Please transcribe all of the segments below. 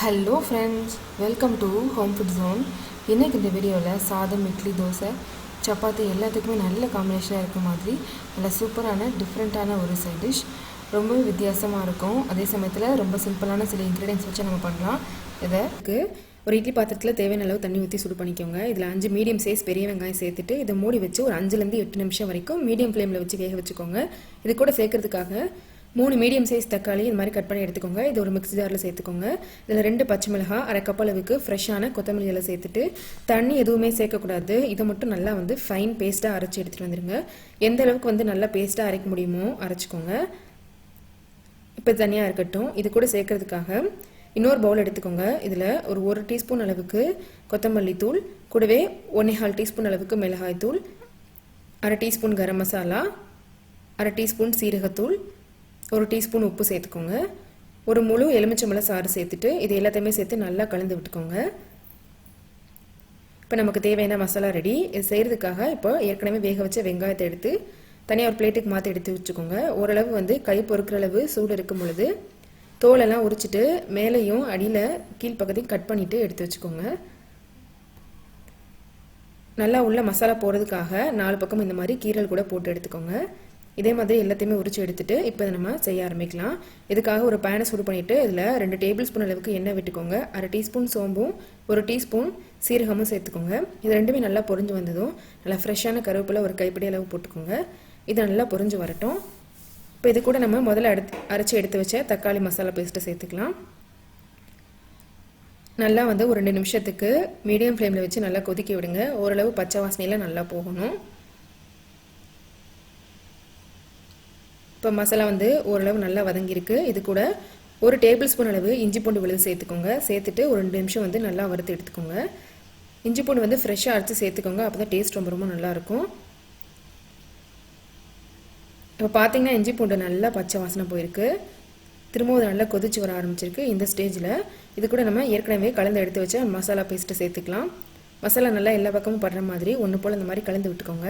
Hello friends, welcome to home food zone. இன்றைக்கி இந்த வீடியோவில் சாதம், இட்லி, தோசை, சப்பாத்தி எல்லாத்துக்குமே நல்ல காம்பினேஷனாக இருக்க மாதிரி நல்ல சூப்பரான டிஃப்ரெண்ட்டான ஒரு சைட் டிஷ். ரொம்பவே வித்தியாசமாக இருக்கும். அதே சமயத்தில் ரொம்ப சிம்பிளான சில இன்க்ரீடியன்ஸ் வச்சு நம்ம பண்ணலாம். இதுக்கு ஒரு இட்லி பாத்திரத்தில் தேவையான அளவு தண்ணி ஊற்றி சுடு பண்ணிக்கோங்க. இதில் 5 மீடியம் சைஸ் பெரிய வெங்காயம் சேர்த்துட்டு இதை மூடி வச்சு ஒரு 5லேருந்து 8 நிமிஷம் வரைக்கும் மீடியம் ஃப்ளேமில் வச்சு வேக வச்சுக்கோங்க. இது கூட சேர்க்கறதுக்காக 3 மீடியம் சைஸ் தக்காளி இந்த மாதிரி கட் பண்ணி எடுத்துக்கோங்க. இது ஒரு மிக்ஸி ஜாரில் சேர்த்துக்கோங்க. இதில் 2 பச்சை மிளகாய், அரை கப் அளவுக்கு ஃப்ரெஷ்ஷான கொத்தமல்லி எல்லாம் சேர்த்துட்டு தண்ணி எதுவுமே சேர்க்கக்கூடாது. இதை மட்டும் நல்லா ஃபைன் பேஸ்ட்டாக அரைச்சி எடுத்துகிட்டு வந்துடுங்க. எந்த அளவுக்கு நல்லா பேஸ்ட்டாக அரைக்க முடியுமோ அரைச்சிக்கோங்க. இப்போ தனியாக இருக்கட்டும். இது கூட சேர்க்கறதுக்காக இன்னொரு பவுல் எடுத்துக்கோங்க. இதில் ஒரு 1 டீஸ்பூன் அளவுக்கு கொத்தமல்லி தூள், கூடவே 1/4 டீஸ்பூன் அளவுக்கு மிளகாய் தூள், அரை டீஸ்பூன் கரம் மசாலா, அரை டீஸ்பூன் சீரகத்தூள், 1 டீஸ்பூன் உப்பு சேர்த்துக்கோங்க. ஒரு முழு எலுமிச்சம்பழ சாறு சேர்த்துட்டு இது எல்லாத்தையுமே சேர்த்து நல்லா கலந்து விட்டுக்கோங்க. இப்போ நமக்கு தேவையான மசாலா ரெடி. இது செய்கிறதுக்காக இப்போ ஏற்கனவே வேக வச்ச வெங்காயத்தை எடுத்து தனியாக ஒரு பிளேட்டுக்கு மாற்றி எடுத்து வச்சுக்கோங்க. ஓரளவு கை பொறுக்கிற அளவு சூடு இருக்கும் பொழுது தோலெல்லாம் உரிச்சிட்டு மேலேயும் அடியில் கீழ்ப்பக்கத்தையும் கட் பண்ணிவிட்டு எடுத்து வச்சுக்கோங்க. நல்லா உள்ள மசாலா போடுறதுக்காக 4 பக்கம் இந்த மாதிரி கீரல் கூட போட்டு எடுத்துக்கோங்க. இதே மாதிரி எல்லாத்தையுமே உரிச்சு எடுத்துட்டு இப்போ நம்ம செய்ய ஆரம்பிக்கலாம். இதுக்காக ஒரு பேனை சூடு பண்ணிவிட்டு இதில் 2 டேபிள் ஸ்பூன் அளவுக்கு எண்ணெய் விட்டுக்கோங்க. அரை டீஸ்பூன் சோம்பும் 1 டீஸ்பூன் சீரகமும் சேர்த்துக்கோங்க. இது ரெண்டுமே நல்லா பொரிஞ்சு வந்ததும் நல்லா ஃப்ரெஷ்ஷான கருவேப்பிலை ஒரு கைப்பிடி அளவு போட்டுக்கோங்க. இது நல்லா பொரிஞ்சு வரட்டும். இப்போ இது கூட நம்ம முதல்ல அரைச்சி எடுத்து வச்ச தக்காளி மசாலா பேஸ்ட்டை சேர்த்துக்கலாம். நல்லா ஒரு 2 நிமிஷத்துக்கு மீடியம் ஃப்ளேமில் வச்சு நல்லா கொதிக்க விடுங்க. ஓரளவு பச்சை வாசனையில் நல்லா போகணும். இப்போ மசாலா ஓரளவு நல்லா வதங்கியிருக்கு. இது கூட 1 டேபிள் ஸ்பூன் அளவு இஞ்சி பூண்டு விழுது சேர்த்துக்கோங்க. சேர்த்துட்டு ஒரு 2 நிமிஷம் நல்லா வறுத்து எடுத்துக்கோங்க. இஞ்சி பூண்டு ஃப்ரெஷ்ஷாக அரைச்சி சேர்த்துக்கோங்க. அப்போ தான் டேஸ்ட் ரொம்ப நல்லாயிருக்கும். இப்போ பார்த்தீங்கன்னா இஞ்சி பூண்டு நல்லா பச்சை வாசனை போயிருக்கு. திரும்பவும் நல்லா கொதிச்சு வர ஆரம்பிச்சிருக்கு. இந்த ஸ்டேஜில் இது கூட நம்ம ஏற்கனவே கலந்து எடுத்து வச்ச மசாலா பேஸ்ட்டை சேர்த்துக்கலாம். மசாலா நல்லா எல்லா பக்கமும் படுற மாதிரி ஒன்று போல் இந்த மாதிரி கலந்து விட்டுக்கோங்க.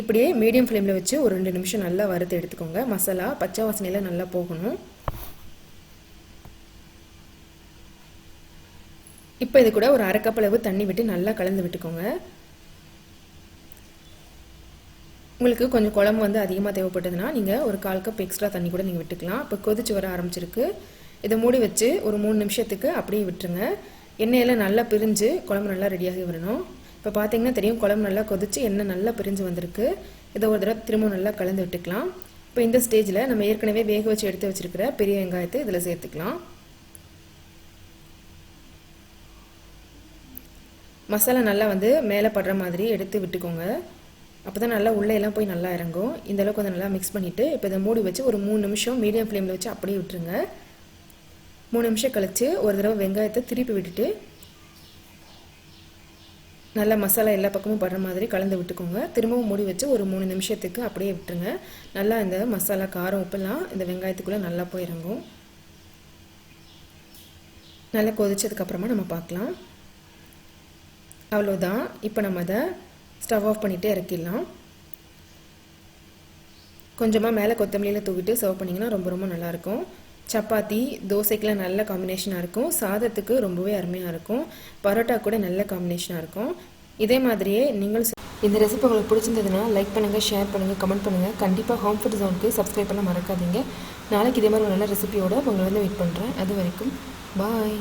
இப்படியே மீடியம் ஃப்ளேமில் வச்சு ஒரு 2 நிமிஷம் நல்லா வறுத்து எடுத்துக்கோங்க. மசாலா பச்சை வாசனையில் நல்லா போகணும். இப்போ இது கூட ஒரு அரை கப் அளவு தண்ணி விட்டு நல்லா கலந்து விட்டுக்கோங்க. உங்களுக்கு கொஞ்சம் குழம்பு அதிகமாக தேவைப்பட்டதுன்னா நீங்கள் ஒரு 1/4 கப் எக்ஸ்ட்ரா தண்ணி கூட நீங்கள் விட்டுக்கலாம். இப்போ கொதிச்சு வர ஆரம்பிச்சிருக்கு. இதை மூடி வச்சு ஒரு 3 நிமிஷத்துக்கு அப்படியே விட்டுருங்க. எண்ணெயெல்லாம் நல்லா பிரிஞ்சு குழம்பு நல்லா ரெடியாகி வரணும். இப்போ பார்த்தீங்கன்னா தெரியும், குழம்பு நல்லா கொதிச்சு எண்ணெய் நல்லா பிரிஞ்சு வந்திருக்கு. இதை ஒரு தடவை திரும்ப நல்லா கலந்து விட்டுக்கலாம். இப்போ இந்த ஸ்டேஜில் நம்ம ஏற்கனவே வேக வச்சு எடுத்து வச்சிருக்கிற பெரிய வெங்காயத்தை இதில் சேர்த்துக்கலாம். மசாலா நல்லா மேலே படுற மாதிரி எடுத்து விட்டுக்கோங்க. அப்போ தான் நல்லா உள்ளே எல்லாம் போய் நல்லா இறங்கும். இந்த அளவுக்கு நல்லா மிக்ஸ் பண்ணிவிட்டு இப்போ இதை மூடி வச்சு ஒரு 3 நிமிஷம் மீடியம் ஃப்ளேமில் வச்சு அப்படியே விட்டுருங்க. 3 நிமிஷம் கழித்து ஒரு தடவை வெங்காயத்தை திருப்பி விட்டுட்டு நல்லா மசாலா எல்லா பக்கமும் படுற மாதிரி கலந்து விட்டுக்கோங்க. திரும்பவும் மூடி வச்சு ஒரு 3 நிமிஷத்துக்கு அப்படியே விட்டுருங்க. நல்லா இந்த மசாலா காரம் உப்பெல்லாம் இந்த வெங்காயத்துக்குள்ளே நல்லா போய் இறங்கும். நல்லா கொதிச்சதுக்கப்புறமா நம்ம பார்க்கலாம். அவ்வளோதான். இப்போ நம்ம அதை ஸ்டவ் ஆஃப் பண்ணிவிட்டு இறக்கிடலாம். கொஞ்சமாக மேலே கொத்தமல்லியில் தூவிட்டு சர்வ் பண்ணிங்கன்னா ரொம்ப நல்லாயிருக்கும். சப்பாத்தி, தோசைக்கெலாம் நல்ல காம்பினேஷனாக இருக்கும். சாதத்துக்கு ரொம்பவே அருமையாக இருக்கும். பரோட்டா கூட நல்ல காம்பினேஷனாக இருக்கும். இதே மாதிரியே நீங்கள் இந்த ரெசிபி உங்களுக்கு பிடிச்சிருந்ததுன்னா லைக் பண்ணுங்கள், ஷேர் பண்ணுங்கள், கமெண்ட் பண்ணுங்கள். கண்டிப்பாக ஹோம் ஃபுட் ஜோனுக்கு சப்ஸ்கிரைப் பண்ண மறக்காதீங்க. நாளைக்கு இதே மாதிரி ஒரு நல்ல ரெசிபியோடு உங்களை வெயிட் பண்ணுறேன். அது வரைக்கும் பாய்.